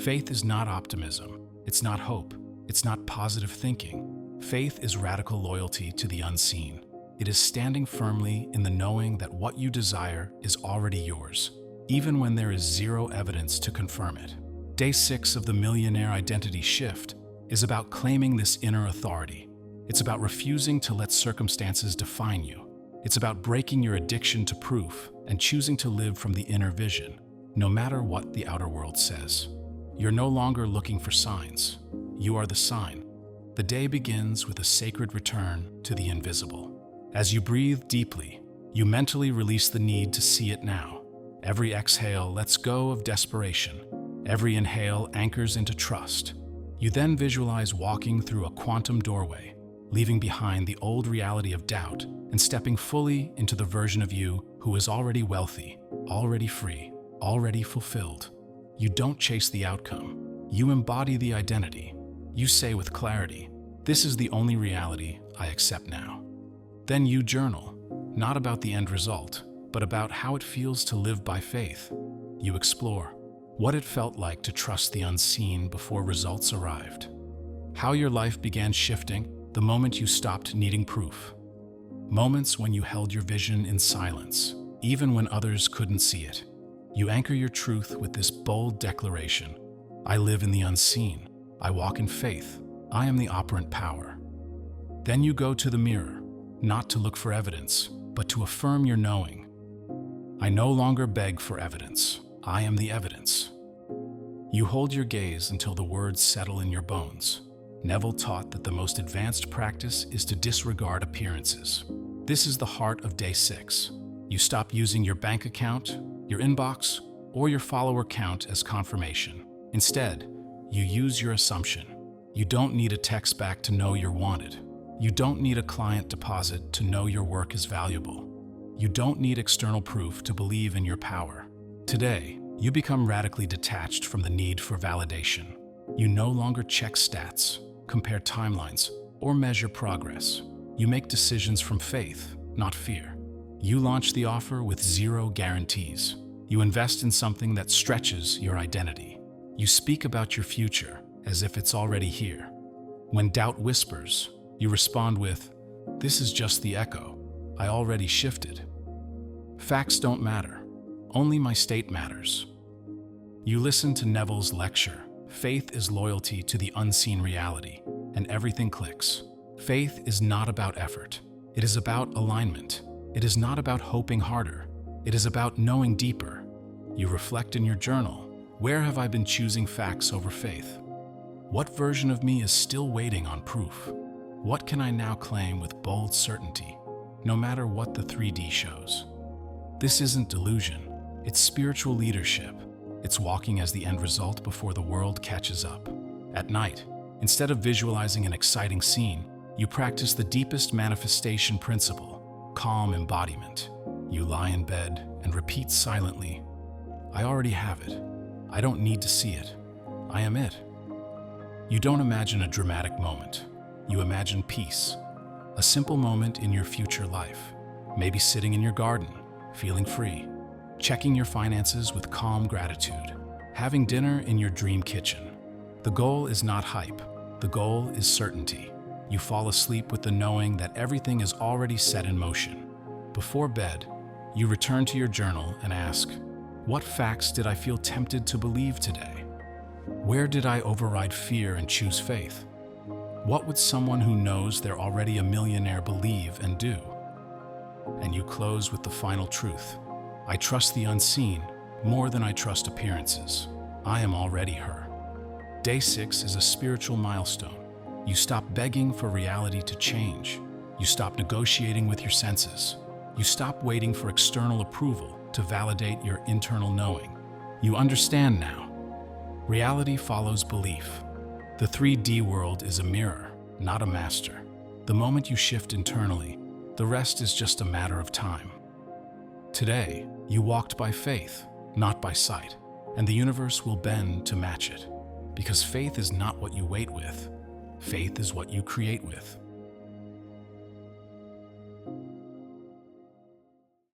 Faith is not optimism. It's not hope. It's not positive thinking. Faith is radical loyalty to the unseen. It is standing firmly in the knowing that what you desire is already yours, even when there is zero evidence to confirm it. Day 6 of the Millionaire Identity Shift is about claiming this inner authority. It's about refusing to let circumstances define you. It's about breaking your addiction to proof and choosing to live from the inner vision, no matter what the outer world says. You're no longer looking for signs. You are the sign. The day begins with a sacred return to the invisible. As you breathe deeply, you mentally release the need to see it now. Every exhale lets go of desperation. Every inhale anchors into trust. You then visualize walking through a quantum doorway, leaving behind the old reality of doubt and stepping fully into the version of you who is already wealthy, already free, already fulfilled. You don't chase the outcome. You embody the identity. You say with clarity, "This is the only reality I accept now." Then you journal, not about the end result, but about how it feels to live by faith. You explore what it felt like to trust the unseen before results arrived. How your life began shifting the moment you stopped needing proof. Moments when you held your vision in silence, even when others couldn't see it. You anchor your truth with this bold declaration: "I live in the unseen. I walk in faith. I am the operant power." Then you go to the mirror, not to look for evidence, but to affirm your knowing. "I no longer beg for evidence. I am the evidence." You hold your gaze until the words settle in your bones. Neville taught that the most advanced practice is to disregard appearances. This is the heart of day 6. You stop using your bank account, your inbox, or your follower count as confirmation. Instead, you use your assumption. You don't need a text back to know you're wanted. You don't need a client deposit to know your work is valuable. You don't need external proof to believe in your power. Today, you become radically detached from the need for validation. You no longer check stats, compare timelines, or measure progress. You make decisions from faith, not fear. You launch the offer with zero guarantees. You invest in something that stretches your identity. You speak about your future as if it's already here. When doubt whispers, you respond with, "This is just the echo. I already shifted." Facts don't matter. Only my state matters. You listen to Neville's lecture, "Faith is loyalty to the unseen reality," and everything clicks. Faith is not about effort. It is about alignment. It is not about hoping harder. It is about knowing deeper. You reflect in your journal, "Where have I been choosing facts over faith? What version of me is still waiting on proof? What can I now claim with bold certainty, no matter what the 3D shows?" This isn't delusion. It's spiritual leadership. It's walking as the end result before the world catches up. At night, instead of visualizing an exciting scene, you practice the deepest manifestation principle, calm embodiment. You lie in bed and repeat silently, "I already have it. I don't need to see it. I am it." You don't imagine a dramatic moment. You imagine peace. A simple moment in your future life. Maybe sitting in your garden, feeling free. Checking your finances with calm gratitude. Having dinner in your dream kitchen. The goal is not hype. The goal is certainty. You fall asleep with the knowing that everything is already set in motion. Before bed, you return to your journal and ask, "What facts did I feel tempted to believe today? Where did I override fear and choose faith? What would someone who knows they're already a millionaire believe and do?" And you close with the final truth. "I trust the unseen more than I trust appearances. I am already her." Day 6 is a spiritual milestone. You stop begging for reality to change. You stop negotiating with your senses. You stop waiting for external approval to validate your internal knowing. You understand now. Reality follows belief. The 3D world is a mirror, not a master. The moment you shift internally, the rest is just a matter of time. Today, you walked by faith, not by sight, and the universe will bend to match it. Because faith is not what you wait with. Faith is what you create with.